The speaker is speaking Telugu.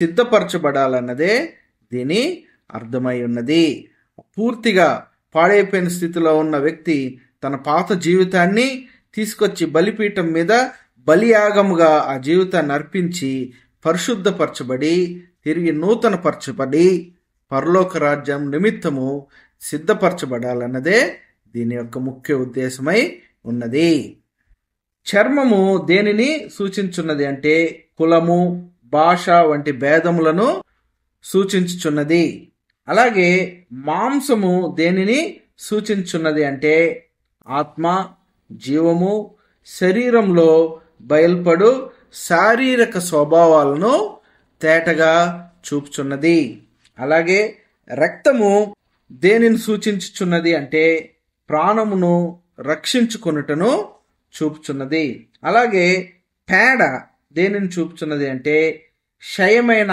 సిద్ధపరచబడాలన్నదే దీని అర్థమై ఉన్నది. పూర్తిగా పాడైపోయిన స్థితిలో ఉన్న వ్యక్తి తన పాత జీవితాన్ని తీసుకొచ్చి బలిపీఠం మీద బలియాగముగా ఆ జీవితాన్ని అర్పించి పరిశుద్ధపరచబడి తిరిగి నూతనపరచబడి పరలోక రాజ్యం నిమిత్తము సిద్ధపరచబడాలన్నదే దీని యొక్క ముఖ్య ఉద్దేశమై ఉన్నది. చర్మము దేనిని సూచించున్నది అంటే కులము, భాష వంటి భేదములను సూచించుచున్నది. అలాగే మాంసము దేనిని సూచించున్నది అంటే ఆత్మ, జీవము, శరీరంలో బయల్పడు శారీరక స్వభావాలను తేటగా చూపుచున్నది. అలాగే రక్తము దేనిని సూచించుచున్నది అంటే ప్రాణమును రక్షించుకొనుటను చూపుచున్నది. అలాగే పేడ దేనిని చూపుచున్నది అంటే క్షయమైన